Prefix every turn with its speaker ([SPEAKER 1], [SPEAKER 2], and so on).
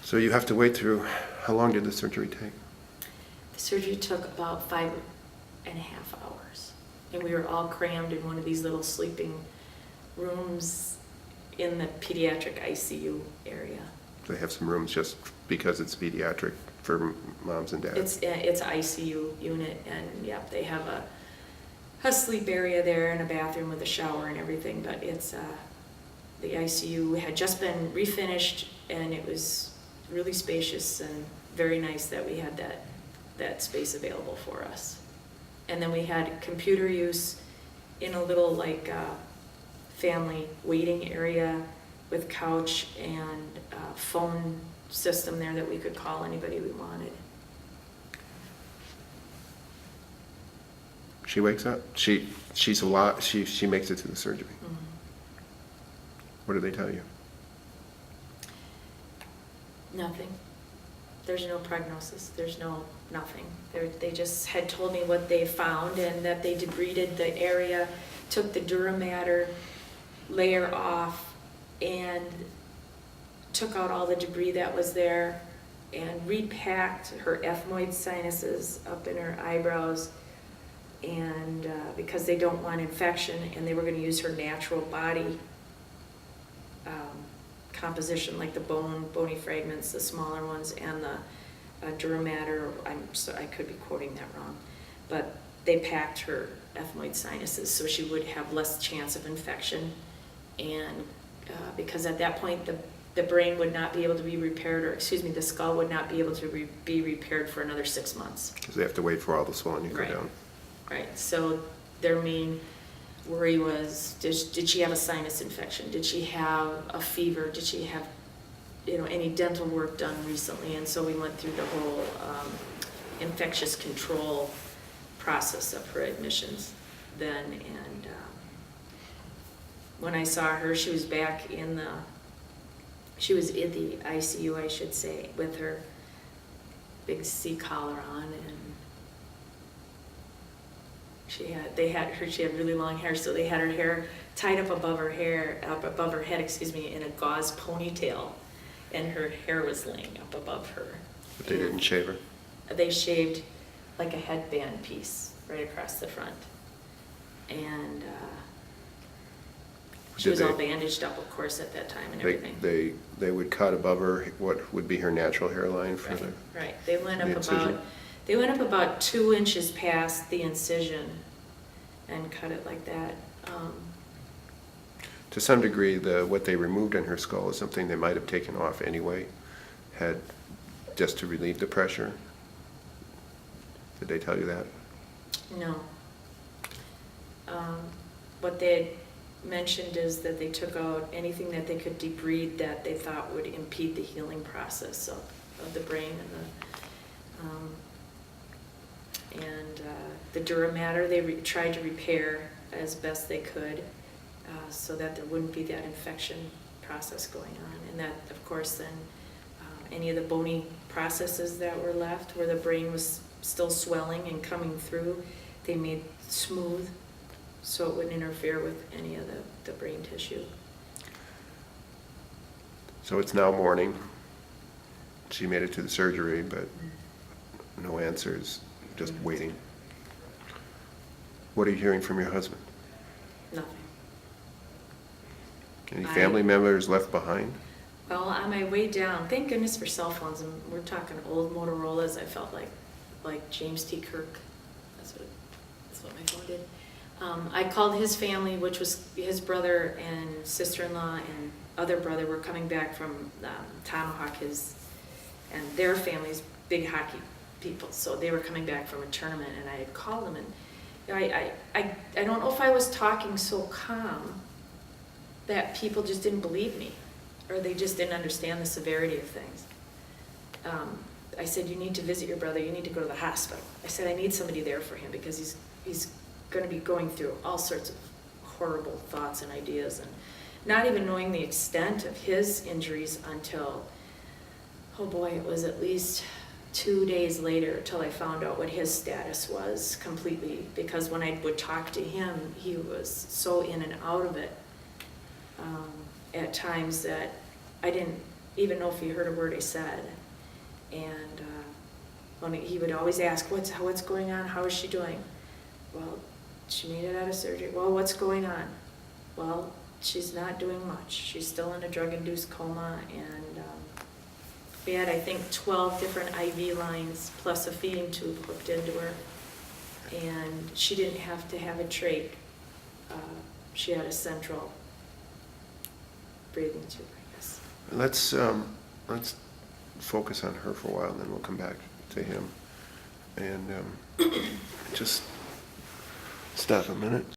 [SPEAKER 1] So you have to wait through, how long did the surgery take?
[SPEAKER 2] The surgery took about 5.5 hours. And we were all crammed in one of these little sleeping rooms in the pediatric ICU area.
[SPEAKER 1] They have some rooms just because it's pediatric for moms and dads.
[SPEAKER 2] It's an ICU unit, and yep, they have a sleep area there and a bathroom with a shower and everything, but it's the ICU had just been refinished, and it was really spacious and very nice that we had that space available for us. And then we had computer use in a little like family waiting area with couch and phone system there that we could call anybody we wanted.
[SPEAKER 1] She wakes up. She's a lot. She makes it to the surgery.
[SPEAKER 2] Mm-hmm.
[SPEAKER 1] What did they tell you?
[SPEAKER 2] Nothing. There's no prognosis. There's nothing. They just had told me what they found, and that they debrided the area, took the dura mater layer off, and took out all the debris that was there, and repacked her ethmoid sinuses up in her eyebrows, and because they don't want infection, and they were going to use her natural body composition, like the bony fragments, the smaller ones, and the dura mater. I could be quoting that wrong, but they packed her ethmoid sinuses so she would have less chance of infection, and because at that point the brain would not be able to be repaired, or excuse me, the skull would not be able to be repaired for another 6 months.
[SPEAKER 1] Because they have to wait for all the swelling to go
[SPEAKER 2] Right.
[SPEAKER 1] down.
[SPEAKER 2] Right. So their main worry was, did she have a sinus infection? Did she have a fever? Did she have, any dental work done recently? And so we went through the whole infectious control process of her admissions then. And when I saw her, she was back in the ICU, I should say, with her big C collar on, and she had really long hair, so they had her hair tied up above her head, in a gauze ponytail, and her hair was laying up above her.
[SPEAKER 1] But they didn't shave her?
[SPEAKER 2] They shaved like a headband piece right across the front. And she was all bandaged up, of course, at that time and everything.
[SPEAKER 1] They would cut above her what would be her natural hairline for
[SPEAKER 2] Right. They went up
[SPEAKER 1] incision?
[SPEAKER 2] They went up about 2 inches past the incision and cut it like that.
[SPEAKER 1] To some degree, what they removed in her skull is something they might have taken off anyway, just to relieve the pressure. Did they tell you that?
[SPEAKER 2] No. What they had mentioned is that they took out anything that they could debride that they thought would impede the healing process of the brain, and the dura mater they tried to repair as best they could, so that there wouldn't be that infection process going on. And that, of course, then any of the bony processes that were left where the brain was still swelling and coming through, they made smooth so it wouldn't interfere with any of the brain tissue.
[SPEAKER 1] So it's now morning. She made it to the surgery, but no answers, just waiting. What are you hearing from your husband?
[SPEAKER 2] Nothing.
[SPEAKER 1] Any family members left behind?
[SPEAKER 2] Well, on my way down, thank goodness for cell phones, and we're talking old Motorola's. I felt like James T. Kirk. That's what my phone did. I called his family, which was his brother and sister-in-law and other brother were coming back from Tomahawk, and their family's big hockey people. So they were coming back from a tournament, and I had called them, and I don't know if I was talking so calm that people just didn't believe me, or they just didn't understand the severity of things. I said, you need to visit your brother, you need to go to the hospital. I said, I need somebody there for him because he's going to be going through all sorts of horrible thoughts and ideas, and not even knowing the extent of his injuries until, oh boy, it was at least 2 days later till I found out what his status was completely, because when I would talk to him, he was so in and out of it at times that I didn't even know if he heard a word I said. And when he would always ask, what's going on? How is she doing? Well, she made it out of surgery. Well, what's going on? Well, she's not doing much. She's still in a drug-induced coma, and we had, I think, 12 different IV lines plus a feeding tube hooked into her, and she didn't have to have a trach. She had a central breathing tube, I guess.
[SPEAKER 1] Let's focus on her for a while, and then we'll come back to him. And just stop a minute.